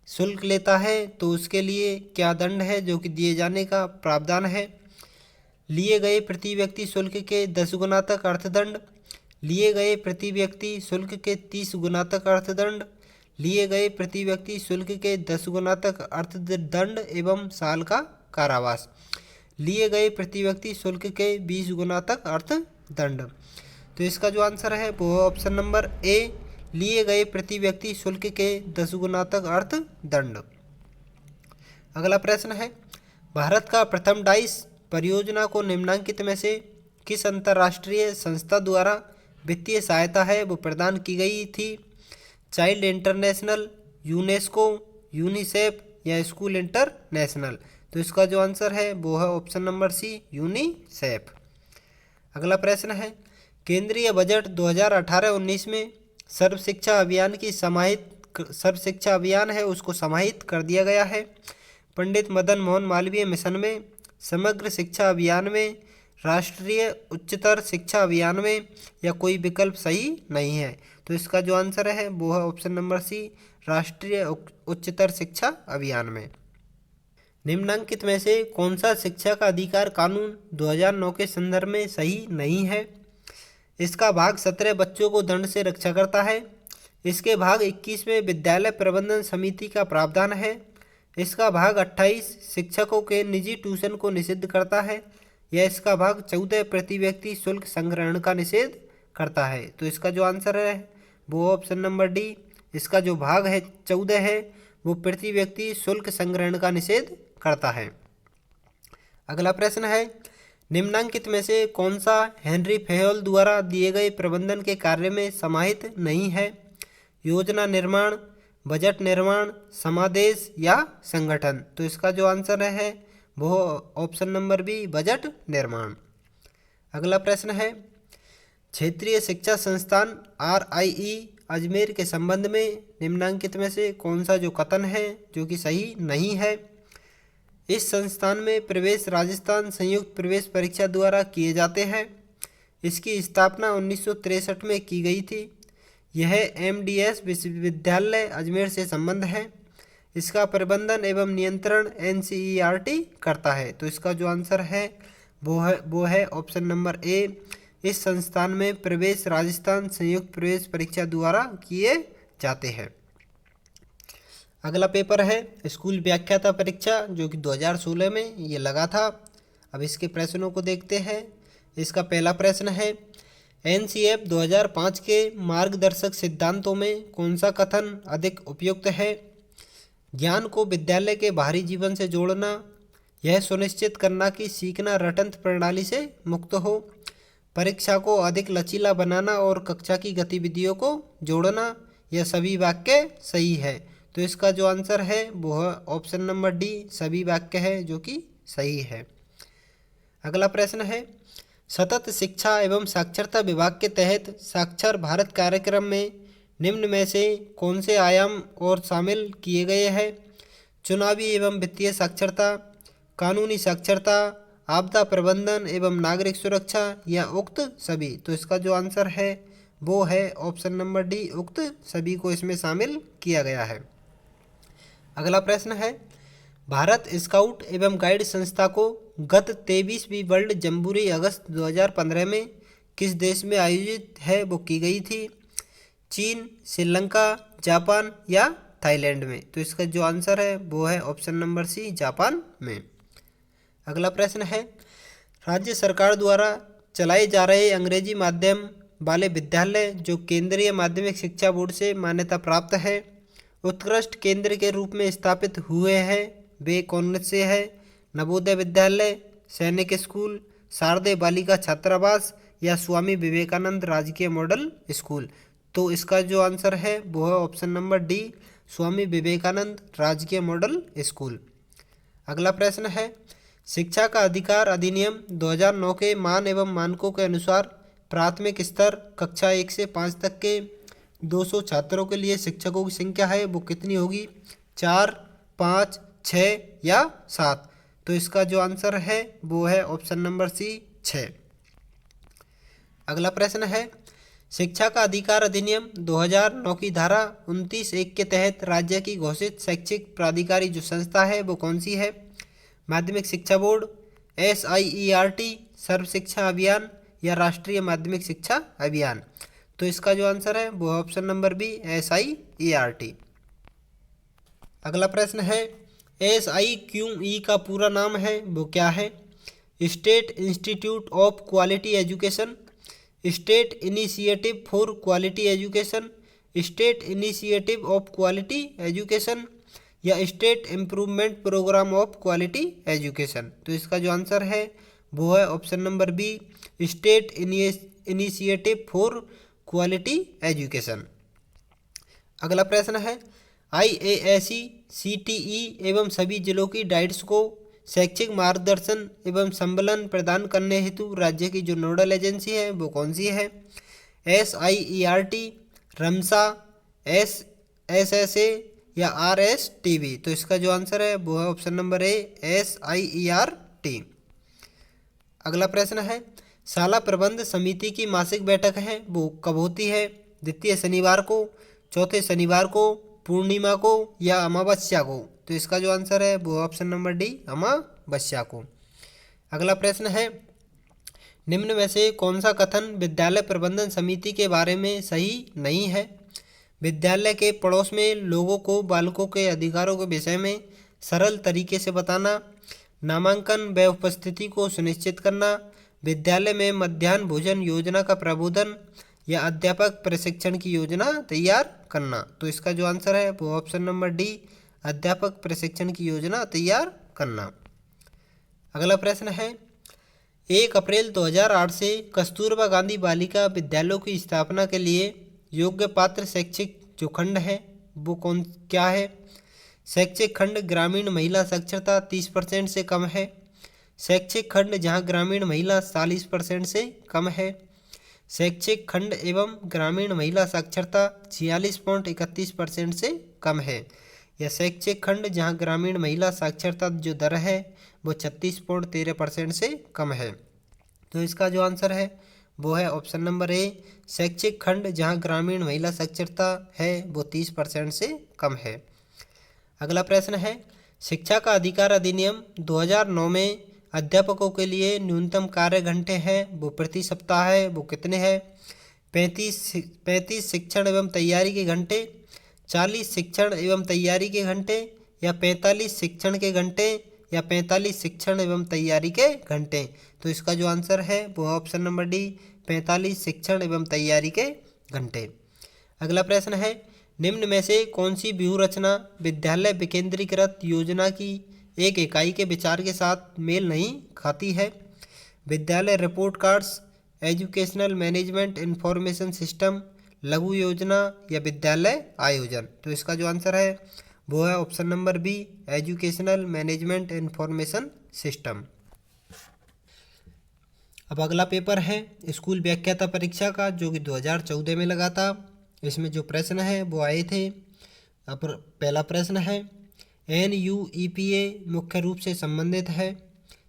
[SPEAKER 1] शुल्क लेता है तो उसके लिए क्या दंड है जो कि दिए जाने का प्रावधान है? लिए गए प्रति व्यक्ति शुल्क के 10 गुना तक अर्थदंड, लिए गए प्रति व्यक्ति शुल्क के 30 गुना तक अर्थदंड, लिए गए प्रति व्यक्ति शुल्क के 10 गुना तक अर्थदंड एवं साल का कारावास, लिए गए प्रति व्यक्ति शुल्क के 20 गुना तक अर्थदंड? तो इसका जो आंसर है वो ऑप्शन नंबर ए, लिए गए प्रति व्यक्ति शुल्क के 10 गुना तक अर्थदंड। अगला प्रश्न है, भारत का प्रथम डाइस परियोजना को निम्नांकित में से किस अंतर्राष्ट्रीय संस्था द्वारा वित्तीय सहायता है वो प्रदान की गई थी? चाइल्ड इंटरनेशनल, यूनेस्को, यूनिसेफ या स्कूल इंटरनेशनल? तो इसका जो आंसर है वो है ऑप्शन नंबर सी, यूनिसेफ। अगला प्रश्न है, केंद्रीय बजट 2018-19 में सर्व शिक्षा अभियान की समाहित सर्व शिक्षा अभियान है उसको समाहित कर दिया गया है। पंडित मदन मोहन मालवीय मिशन में, समग्र शिक्षा अभियान में, राष्ट्रीय उच्चतर शिक्षा अभियान में, या कोई विकल्प सही नहीं है। तो इसका जो आंसर है वो है ऑप्शन नंबर सी, राष्ट्रीय उच्चतर शिक्षा अभियान में। निम्नलिखित में से कौन सा शिक्षा का अधिकार कानून 2009 के संदर्भ में सही नहीं है? इसका भाग 17 बच्चों को दंड से रक्षा करता है। इसके भाग 21 में विद्यालय प्रबंधन समिति का प्रावधान है। इसका भाग 28 शिक्षकों के निजी ट्यूशन को निषिद्ध करता है। या इसका भाग 14 प्रति व्यक्ति शुल्क संग्रहण का निषेध करता है। तो इसका जो आंसर है वो ऑप्शन नंबर डी, इसका जो भाग है 14 है वो प्रति व्यक्ति शुल्क संग्रहण का निषेध करता है। अगला प्रश्न है, निम्नलिखित में से कौन सा हेनरी फेयोल द्वारा दिए गए प्रबंधन के कार्य में समाहित नहीं है? योजना निर्माण, बजट निर्माण, समादेश या संगठन। तो इसका जो आंसर है वो ऑप्शन नंबर बी, बजट निर्माण। अगला प्रश्न है, क्षेत्रीय शिक्षा संस्थान RIE अजमेर के संबंध में निम्नलिखित में से कौन सा जो कथन है जो कि सही नहीं है? इस संस्थान में प्रवेश राजस्थान संयुक्त प्रवेश परीक्षा द्वारा किए जाते हैं। इसकी स्थापना 1963 में की गई थी। यह MDS विश्वविद्यालय अजमेर से संबंध है। इसका प्रबंधन एवं नियंत्रण NCERT करता है। तो इसका जो आंसर है वो है ऑप्शन नंबर ए, इस संस्थान में प्रवेश राजस्थान संयुक्त प्रवेश परीक्षा द्वारा किए जाते हैं। अगला पेपर है स्कूल व्याख्याता परीक्षा जो कि 2016 में ये लगा था। अब इसके प्रश्नों को देखते हैं। इसका पहला प्रश्न है, NCF 2005 के मार्गदर्शक सिद्धांतों में कौन सा कथन अधिक उपयुक्त है? ज्ञान को विद्यालय के बाहरी जीवन से जोड़ना, यह सुनिश्चित करना कि सीखना रटंत प्रणाली से मुक्त हो, परीक्षा को अधिक लचीला बनाना और कक्षा की गतिविधियों को जोड़ना, यह सभी वाक्य सही है। तो इसका जो आंसर है वो है ऑप्शन नंबर डी, सभी वाक्य है जो कि सही है। अगला प्रश्न है, सतत शिक्षा एवं साक्षरता विभाग के तहत साक्षर भारत कार्यक्रम में निम्न में से कौन से आयाम और शामिल किए गए हैं? चुनावी एवं वित्तीय साक्षरता, कानूनी साक्षरता, आपदा प्रबंधन एवं नागरिक सुरक्षा, या उक्त सभी। तो इसका जो आंसर है वो है ऑप्शन नंबर डी, उक्त सभी को इसमें शामिल किया गया है। अगला प्रश्न है, भारत स्काउट एवं गाइड संस्था को गत 23वीं वर्ल्ड जम्बूरी अगस्त 2015 में किस देश में आयोजित है वो की गई थी? चीन, श्रीलंका, जापान या थाईलैंड में। तो इसका जो आंसर है वो है ऑप्शन नंबर सी, जापान में। अगला प्रश्न है, राज्य सरकार द्वारा चलाए जा रहे अंग्रेजी माध्यम वाले विद्यालय जो केंद्रीय माध्यमिक शिक्षा बोर्ड से मान्यता प्राप्त है, उत्कृष्ट केंद्र के रूप में स्थापित हुए हैं, वे कौन से है? नवोदय विद्यालय, सैनिक स्कूल, शारदीय बालिका छात्रावास, या स्वामी विवेकानंद राजकीय मॉडल स्कूल। तो इसका जो आंसर है वो है option number D, Swami Vivekananda राजकीय मॉडल स्कूल। अगला प्रश्न है, शिक्षा का अधिकार अधिनियम 2009 के मान एवं मानकों के अनुसार प्राथमिक स्तर कक्षा 1 से 5 तक के 200 छात्रों के लिए शिक्षकों की संख्या है वो कितनी होगी? 4, 5, 6 या 7। तो इसका जो आंसर है वो है ऑप्शन नंबर सी, 6। अगला प्रश्न है, शिक्षा का अधिकार अधिनियम 2009 की धारा 29(1) के तहत राज्य की घोषित शैक्षिक प्राधिकारी जो संस्था है वो कौन सी है? माध्यमिक शिक्षा बोर्ड, SIERT सर्व शिक्षा अभियान, या राष्ट्रीय माध्यमिक शिक्षा अभियान। तो इसका जो आंसर है वो ऑप्शन नंबर बी, SIERT। अगला प्रश्न है, SIQE का पूरा नाम है वो क्या है? State institute of quality education, state initiative for quality education, state initiative of quality education, या state improvement programme of quality education. तो इसका जो आंसर है वो है option number B, state initiative for quality education. अगला प्रश्न है, IASE, CTE एवं सभी जिलों की डाइट्स को शैक्षिक मार्गदर्शन एवं संबलन प्रदान करने हेतु राज्य की जो नोडल एजेंसी है वो कौन सी है? SIERT, रमसा, SSA या RSTV? तो इसका जो आंसर है वो है ऑप्शन नंबर ए, SIERT। अगला प्रश्न है, शाला प्रबंध समिति की मासिक बैठक है वो कब होती है? द्वितीय शनिवार को, चौथे शनिवार को, पूर्णिमा को या अमावस्या को? तो इसका जो आंसर है वो ऑप्शन नंबर डी, अमावस्या को। अगला प्रश्न है, निम्न में से कौन सा कथन विद्यालय प्रबंधन समिति के बारे में सही नहीं है? विद्यालय के पड़ोस में लोगों को बालकों के अधिकारों के विषय में सरल तरीके से बताना, नामांकन व उपस्थिति को सुनिश्चित करना, विद्यालय में मध्याह्न भोजन योजना का प्रबोधन या अध्यापक प्रशिक्षण की योजना तैयार करना। तो इसका जो आंसर है वो ऑप्शन नंबर डी, अध्यापक प्रशिक्षण की योजना तैयार करना। अगला प्रश्न है, 1 अप्रैल 2008 से कस्तूरबा गांधी बालिका विद्यालयों की स्थापना के लिए योग्य पात्र शैक्षिक जो खंड है वो कौन क्या है? शैक्षिक खंड ग्रामीण महिला साक्षरता 30% से कम है, शैक्षिक खंड जहां ग्रामीण महिला 40% से कम है, शैक्षिक खंड एवं ग्रामीण महिला साक्षरता 46.31% से कम है, या शैक्षिक खंड जहां ग्रामीण महिला साक्षरता जो दर है वो 36.13% से कम है। तो इसका जो आंसर है वो है ऑप्शन नंबर ए, शैक्षिक खंड जहां ग्रामीण महिला साक्षरता है वो 30% से कम है। अगला प्रश्न है, शिक्षा का अधिकार अधिनियम 2009 में अध्यापकों के लिए न्यूनतम कार्य घंटे हैं वो प्रति सप्ताह है वो कितने हैं? 35 शिक्षण एवं तैयारी के घंटे, 40 शिक्षण एवं तैयारी के घंटे, या 45 शिक्षण के घंटे, या 45 शिक्षण एवं तैयारी के घंटे? तो इसका जो आंसर है वो ऑप्शन नंबर डी, 45 शिक्षण एवं तैयारी के घंटे। अगला प्रश्न है, निम्न में से कौन सी व्यूह रचना विद्यालय विकेंद्रीकृत योजना की एक इकाई के विचार के साथ मेल नहीं खाती है? विद्यालय report cards, educational management information system, लघु योजना या विद्यालय आयोजन? तो इसका जो आंसर है वो है option number B, educational management information system. अब अगला पेपर है स्कूल व्याख्याता परीक्षा का जो कि 2014 में लगा था। इसमें जो प्रश्न है वो आए थे। अब पहला प्रश्न है, NUEPA मुख्य रूप से संबंधित है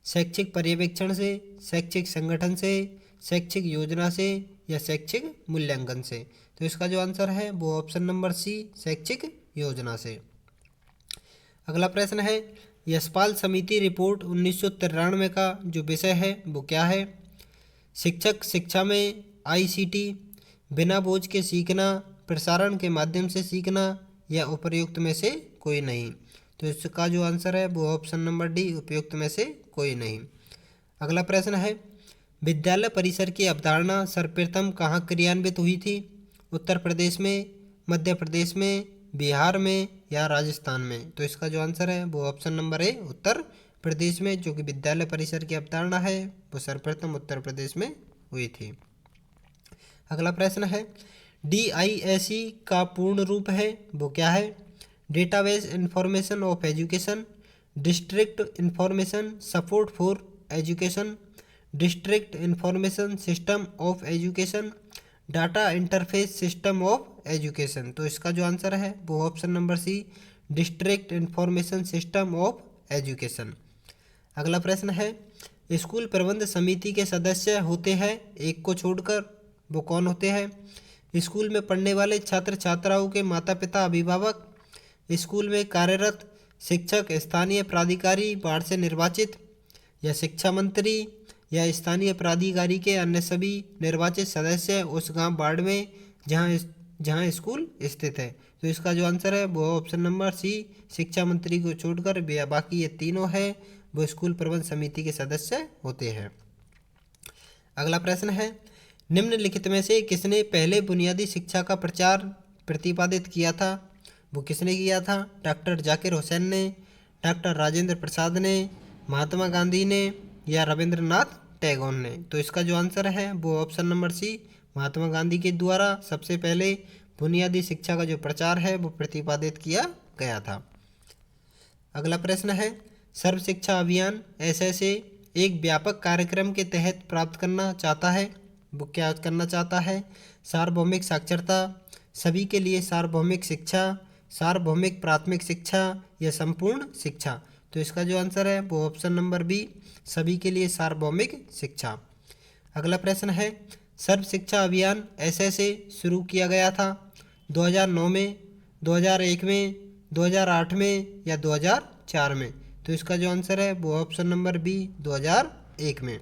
[SPEAKER 1] शैक्षिक पर्यवेक्षण से, शैक्षिक संगठन से, शैक्षिक योजना से या शैक्षिक मूल्यांकन से? तो इसका जो आंसर है वो ऑप्शन नंबर सी, शैक्षिक योजना से। अगला प्रश्न है, यशपाल समिति रिपोर्ट 1993 का जो विषय है वो क्या है? शिक्षक शिक्षा में ICT, बिना बोझ के सीखना, प्रसारण के माध्यम से सीखना या उपयुक्त में से कोई नहीं? तो इसका जो आंसर है वो ऑप्शन नंबर डी, उपयुक्त में से कोई नहीं। अगला प्रश्न है, विद्यालय परिसर की अवधारणा सर्वप्रथम कहाँ क्रियान्वित हुई थी? उत्तर प्रदेश में, मध्य प्रदेश में, बिहार में या राजस्थान में? तो इसका जो आंसर है वो ऑप्शन नंबर ए, उत्तर प्रदेश में, जो कि विद्यालय परिसर की अवधारणा है वो सर्वप्रथम उत्तर प्रदेश में हुई थी। अगला प्रश्न है, DISE का पूर्ण रूप है वो क्या है? Database information of education, district information support for education, district information system of education, data interface system of education? तो इसका जो आंसर है वो option number C, district information system of education. अगला प्रश्न है, स्कूल प्रबंध समिति के सदस्य होते हैं एक को छोड़कर, वो कौन होते हैं? स्कूल में पढ़ने वाले छात्र छात्राओं के माता पिता अभिभावक, स्कूल में कार्यरत शिक्षक स्थानीय प्राधिकारी वार्ड से निर्वाचित, या शिक्षा मंत्री या स्थानीय प्राधिकारी के अन्य सभी निर्वाचित सदस्य उस गांव वार्ड में जहां स्कूल स्थित है? तो इसका जो आंसर है वो ऑप्शन नंबर सी, शिक्षा मंत्री को छोड़कर बाकी ये तीनों है वो स्कूल प्रबंध समिति के सदस्य होते हैं। अगला प्रश्न है, निम्नलिखित में से किसने पहले बुनियादी शिक्षा का प्रचार प्रतिपादित किया था? वो किसने किया था? डॉक्टर जाकिर हुसैन ने, डॉक्टर राजेंद्र प्रसाद ने, महात्मा गांधी ने या रविंद्रनाथ टैगोर ने? तो इसका जो आंसर है वो ऑप्शन नंबर सी, महात्मा गांधी के द्वारा सबसे पहले बुनियादी शिक्षा का जो प्रचार है वो प्रतिपादित किया गया था। अगला प्रश्न है, सर्व शिक्षा अभियान SSA एक व्यापक कार्यक्रम के तहत प्राप्त करना चाहता है, वो क्या करना चाहता है? सार्वभौमिक साक्षरता, सभी के लिए सार्वभौमिक शिक्षा, सार्वभौमिक प्राथमिक शिक्षा या संपूर्ण शिक्षा। तो इसका जो आंसर है वो ऑप्शन नंबर बी, सभी के लिए सार्वभौमिक शिक्षा। अगला प्रश्न है, सर्व शिक्षा अभियान ऐसे से शुरू किया गया था? 2009 में, 2001 में, 2008 में या 2004 में? तो इसका जो आंसर है वो ऑप्शन नंबर बी, 2001 में।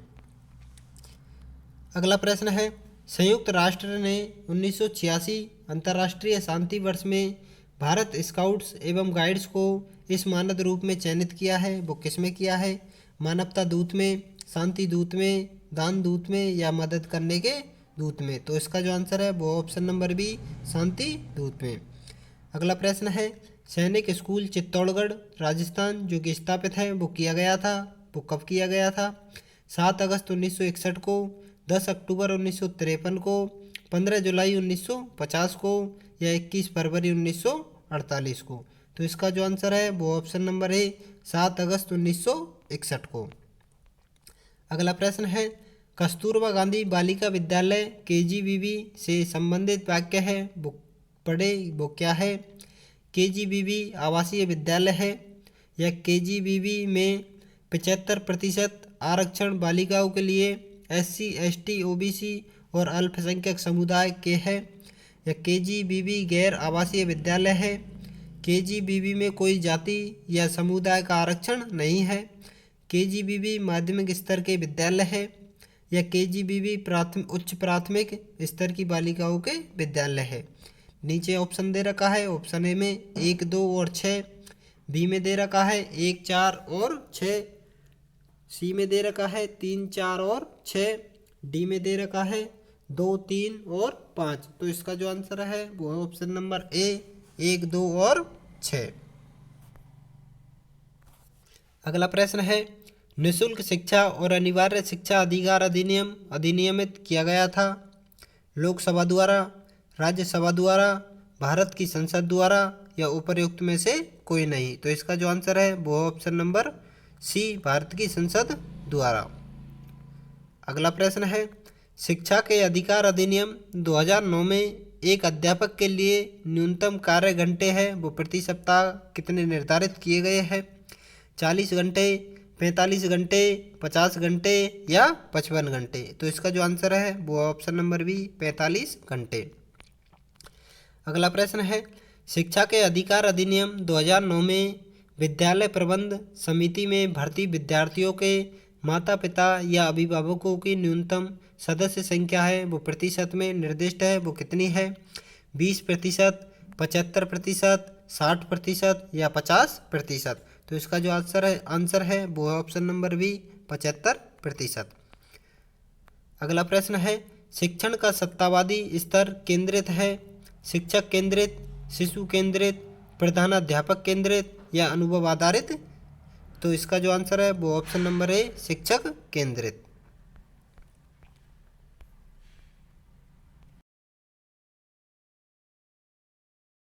[SPEAKER 1] अगला प्रश्न है, संयुक्त राष्ट्र ने 1986 अंतर्राष्ट्रीय शांति वर्ष में भारत स्काउट्स एवं गाइड्स को इस मानद रूप में चयनित किया है, वो किसमें किया है? मानवता दूत में, शांति दूत में, दान दूत में या मदद करने के दूत में? तो इसका जो आंसर है वो ऑप्शन नंबर बी, शांति दूत में। अगला प्रश्न है, सैनिक स्कूल चित्तौड़गढ़ राजस्थान जो कि स्थापित है वो किया गया था, वो कब किया गया था? 7 अगस्त 1961 को, 10 अक्टूबर 1953 को, 15 जुलाई 1950 को या 21 फरवरी 1948 को? तो इसका जो आंसर है वो ऑप्शन नंबर है 7 अगस्त 1961 को। अगला प्रश्न है, कस्तूरबा गांधी बालिका विद्यालय KGBV से संबंधित वाक्य है, वो पढ़े, वो क्या है? KGBV आवासीय विद्यालय है या KGBV में 75% आरक्षण बालिकाओं के लिए SC, ST, OBC और अल्पसंख्यक समुदाय के है या KGBV गैर आवासीय विद्यालय है? KGBV में कोई जाति या समुदाय का आरक्षण नहीं है? KGBV माध्यमिक स्तर के विद्यालय है या KGBV उच्च प्राथमिक स्तर की बालिकाओं के विद्यालय है? नीचे ऑप्शन दे रखा है, ऑप्शन ए में 1, 2 और 6, बी में दे रखा है 1, 4 और 6, सी में दे रखा है 3, 4 और 6, डी में दे रखा है 2, 3 और 5। तो इसका जो आंसर है वो है ऑप्शन नंबर ए, 1, 2 और 6। अगला प्रश्न है, निःशुल्क शिक्षा और अनिवार्य शिक्षा अधिकार अधिनियम अधिनियमित किया गया था? लोकसभा द्वारा, राज्यसभा द्वारा, भारत की संसद द्वारा या उपर्युक्त में से कोई नहीं? तो इसका जो आंसर है वो ऑप्शन नंबर सी, भारत की संसद द्वारा। अगला प्रश्न है, शिक्षा के अधिकार अधिनियम 2009 में एक अध्यापक के लिए न्यूनतम कार्य घंटे हैं वो प्रति सप्ताह कितने निर्धारित किए गए हैं? 40 घंटे, 45 घंटे, 50 घंटे या 55 घंटे? तो इसका जो आंसर है वो ऑप्शन नंबर बी, 45 घंटे। अगला प्रश्न है, शिक्षा के अधिकार अधिनियम 2009 में विद्यालय प्रबंध समिति में भर्ती विद्यार्थियों के माता पिता या अभिभावकों की न्यूनतम सदस्य संख्या है वो प्रतिशत में निर्दिष्ट है, वो कितनी है? 20%, 75%, 60% या 50%? तो इसका जो आंसर है वो है ऑप्शन नंबर बी, 75%। अगला प्रश्न है, शिक्षण का सत्तावादी स्तर केंद्रित है? शिक्षक केंद्रित, शिशु केंद्रित, प्रधानाध्यापक केंद्रित या अनुभव आधारित? तो इसका जो आंसर है वो ऑप्शन नंबर ए, शिक्षक केंद्रित।